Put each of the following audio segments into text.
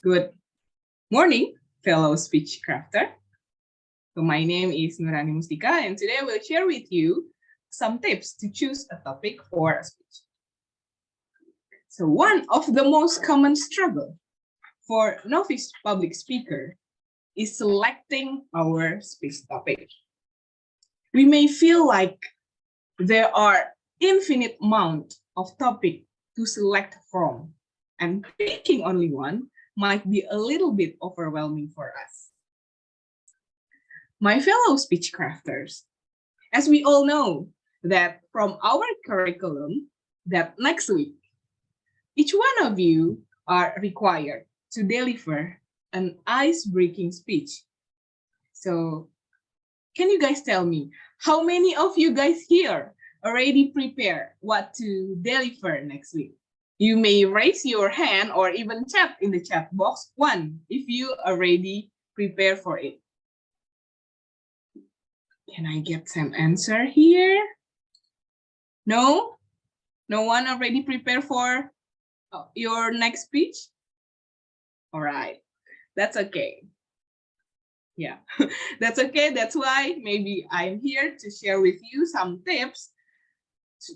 Good morning, fellow speech crafter. So my name is Nurrani Mustika, and today I will share with you some tips to choose a topic for a speech. So one of the most common struggle for novice public speaker is selecting our speech topic. We may feel like there are infinite amount of topic to select from, and picking only one might be a little bit overwhelming for us. My fellow speech crafters, as we all know that from our curriculum that next week, each one of you are required to deliver an ice-breaking speech. So can you guys tell me how many of you guys here already prepared what to deliver next week? You may raise your hand or even chat in the chat box one if you already prepared for it. Can I get some answer here? No? No one already prepared for your next speech? All right, that's okay. Yeah, that's okay. That's why maybe I'm here to share with you some tips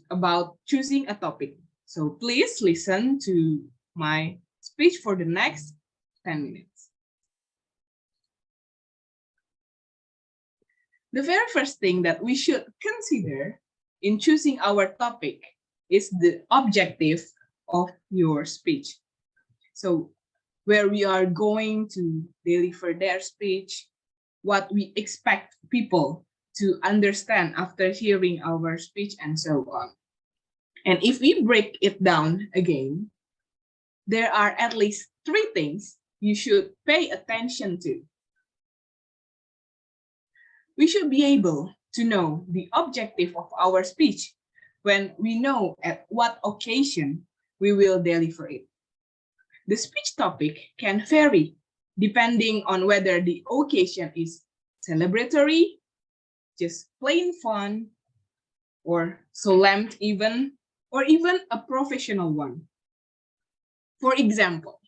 about choosing a topic. So please listen to my speech for the next 10 minutes. The very first thing that we should consider in choosing our topic is the objective of your speech. So where we are going to deliver their speech, what we expect people to understand after hearing our speech, and so on. And if we break it down again, there are at least 3 things you should pay attention to. We should be able to know the objective of our speech when we know at what occasion we will deliver it. The speech topic can vary depending on whether the occasion is celebratory, just plain fun, or solemn even, or even a professional one. For example,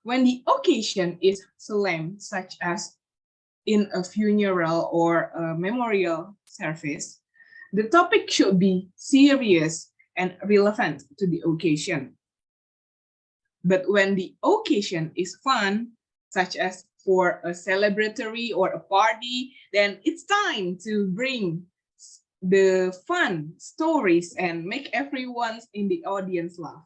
when the occasion is solemn, such as in a funeral or a memorial service, the topic should be serious and relevant to the occasion. But when the occasion is fun, such as for a celebratory or a party, then it's time to bring the fun stories and make everyone in the audience laugh.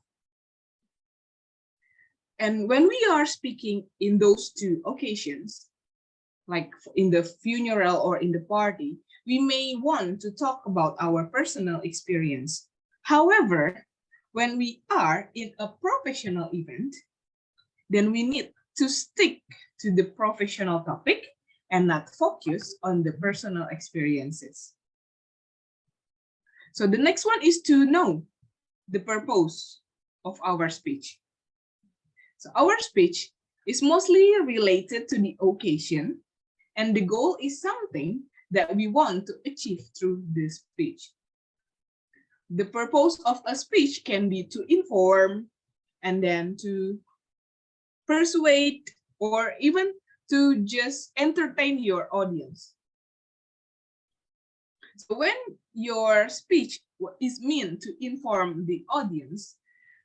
And when we are speaking in those 2 occasions, like in the funeral or in the party, we may want to talk about our personal experience. However, when we are in a professional event, then we need to stick to the professional topic and not focus on the personal experiences. So the next one is to know the purpose of our speech. So our speech is mostly related to the occasion, and the goal is something that we want to achieve through this speech. The purpose of a speech can be to inform, and then to persuade, or even to just entertain your audience. So when your speech is meant to inform the audience,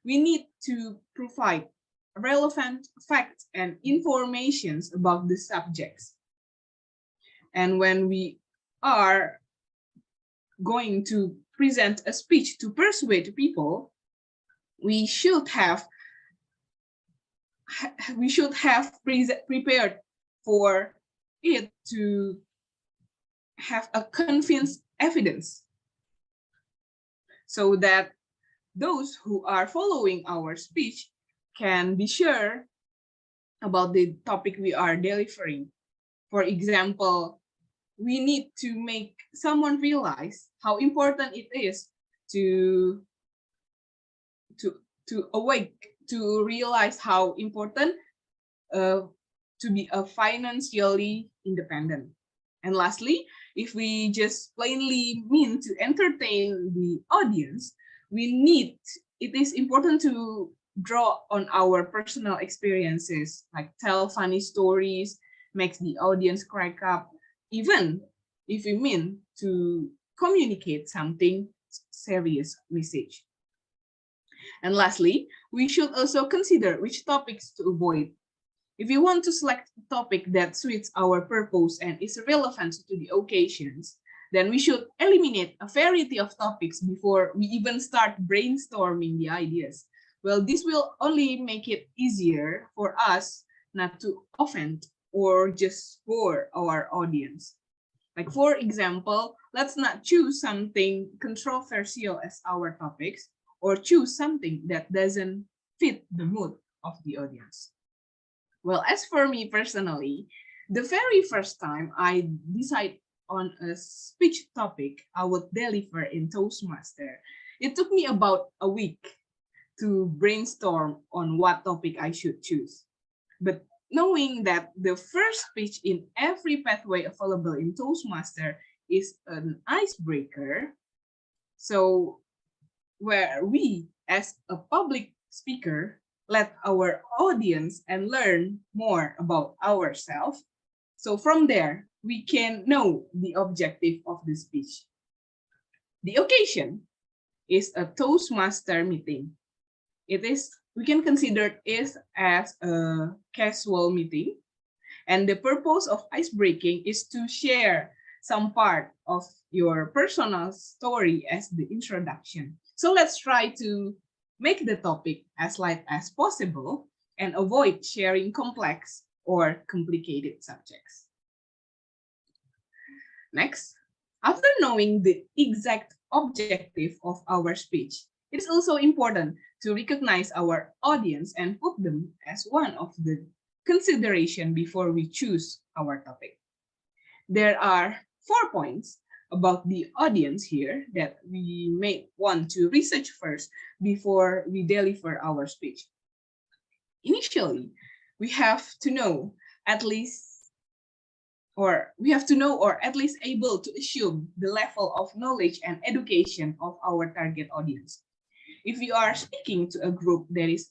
we need to provide relevant facts and informations about the subjects. And when we are going to present a speech to persuade people, we should have prepared for it to have a convinced evidence, so that those who are following our speech can be sure about the topic we are delivering. For example, we need to make someone realize how important it is to realize how important to be a financially independent. And lastly, if we just plainly mean to entertain the audience, it is important to draw on our personal experiences, like tell funny stories, makes the audience crack up, even if we mean to communicate something serious message. And lastly, we should also consider which topics to avoid. If we want to select a topic that suits our purpose and is relevant to the occasions, then we should eliminate a variety of topics before we even start brainstorming the ideas. Well, this will only make it easier for us not to offend or just bore our audience. Like, for example, let's not choose something controversial as our topics or choose something that doesn't fit the mood of the audience. Well, as for me personally, the very first time I decide on a speech topic I would deliver in Toastmaster, it took me about a week to brainstorm on what topic I should choose. But knowing that the first speech in every pathway available in Toastmaster is an icebreaker, so where we, as a public speaker, let our audience and learn more about ourselves. So from there, we can know the objective of the speech. The occasion is a Toastmaster meeting. We can consider it as a casual meeting. And the purpose of ice breaking is to share some part of your personal story as the introduction. So let's try to make the topic as light as possible and avoid sharing complex or complicated subjects. Next, after knowing the exact objective of our speech, it is also important to recognize our audience and put them as one of the consideration before we choose our topic. There are 4 points about the audience here that we may want to research first before we deliver our speech. Initially, we have to know at least or at least able to assume the level of knowledge and education of our target audience. If we are speaking to a group that is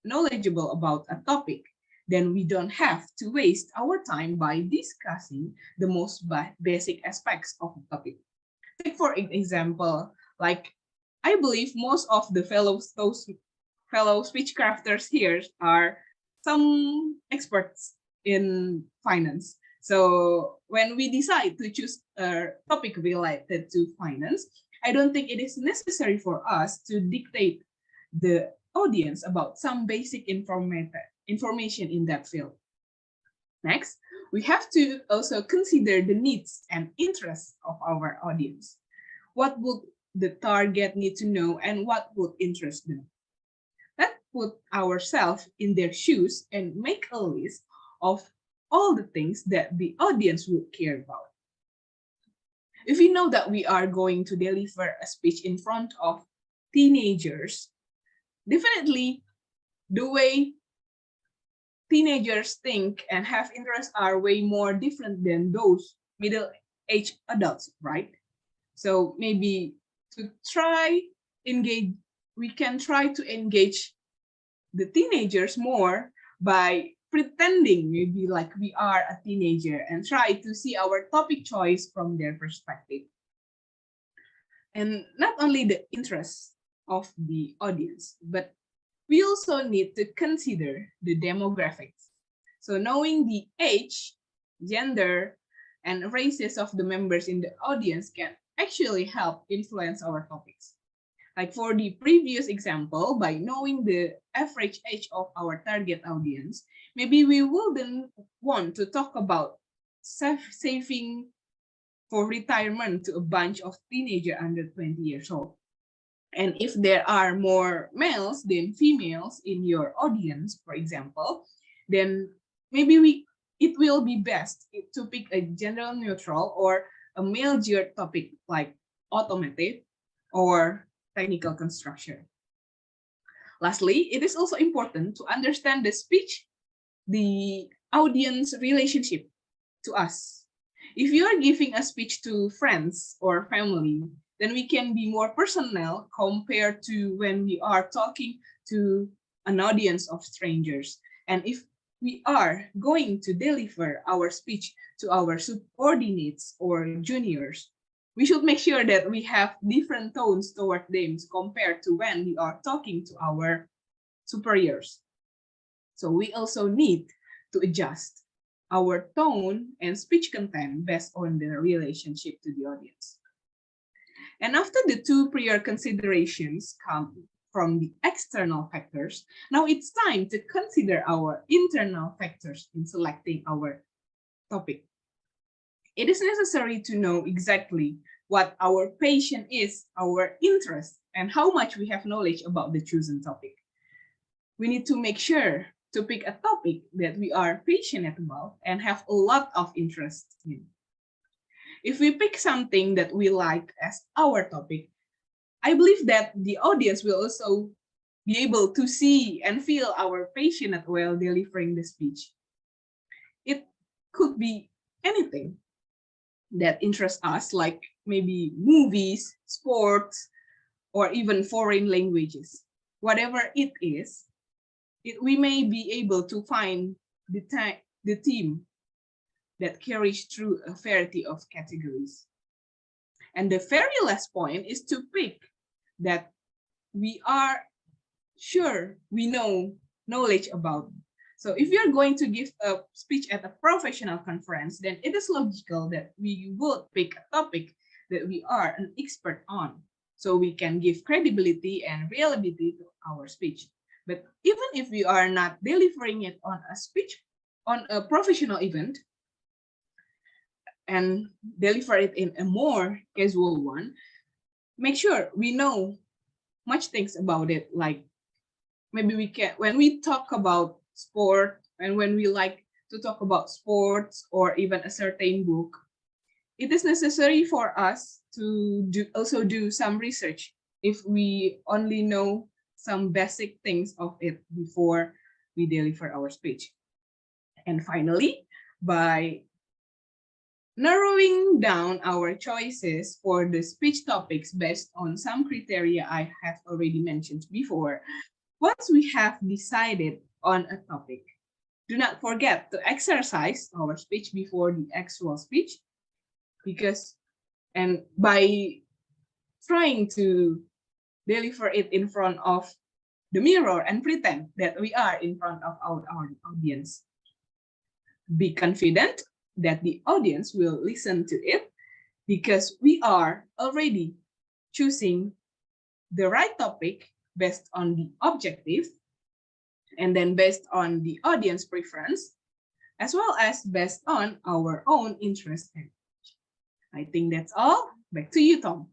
knowledgeable about a topic, then we don't have to waste our time by discussing the most basic aspects of the topic. Take for example, like I believe most of the fellow speech crafters here are some experts in finance. So when we decide to choose a topic related to finance, I don't think it is necessary for us to dictate the audience about some basic information in that field. Next, we have to also consider the needs and interests of our audience. What would the target need to know and what would interest them? Let's put ourselves in their shoes and make a list of all the things that the audience would care about. If we know that we are going to deliver a speech in front of teenagers, definitely the way teenagers think and have interests are way more different than those middle-aged adults, right? So maybe to try engage, we can try to engage the teenagers more by pretending maybe like we are a teenager and try to see our topic choice from their perspective. And not only the interests of the audience, but we also need to consider the demographics. So knowing the age, gender, and races of the members in the audience can actually help influence our topics. Like for the previous example, by knowing the average age of our target audience, maybe we wouldn't want to talk about saving for retirement to a bunch of teenagers under 20 years old. And if there are more males than females in your audience, for example, then maybe it will be best to pick a gender neutral or a male geared topic like automotive or technical construction. Lastly, it is also important to understand the speech, the audience relationship to us. If you are giving a speech to friends or family, then we can be more personal compared to when we are talking to an audience of strangers. And if we are going to deliver our speech to our subordinates or juniors, we should make sure that we have different tones toward them compared to when we are talking to our superiors. So we also need to adjust our tone and speech content based on the relationship to the audience. And after the two prior considerations come from the external factors, now it's time to consider our internal factors in selecting our topic. It is necessary to know exactly what our passion is, our interest, and how much we have knowledge about the chosen topic. We need to make sure to pick a topic that we are passionate about and have a lot of interest in. If we pick something that we like as our topic, I believe that the audience will also be able to see and feel our passion while delivering the speech. It could be anything that interests us, like maybe movies, sports, or even foreign languages. Whatever it is, we may be able to find the theme that carries through a variety of categories. And the very last point is to pick that we are sure we know knowledge about. So if you're going to give a speech at a professional conference, then it is logical that we would pick a topic that we are an expert on, so we can give credibility and reliability to our speech. But even if we are not delivering it on a speech, on a professional event, and deliver it in a more casual one, make sure we know much things about it. Like maybe we can, when we talk about sport and when we like to talk about sports or even a certain book, it is necessary for us to also do some research if we only know some basic things of it before we deliver our speech. And finally, by narrowing down our choices for the speech topics based on some criteria I have already mentioned before, once we have decided on a topic, do not forget to exercise our speech before the actual speech, and by trying to deliver it in front of the mirror and pretend that we are in front of our audience. Be confident that the audience will listen to it because we are already choosing the right topic based on the objective and then based on the audience preference, as well as based on our own interest. I think that's all. Back to you, Tom.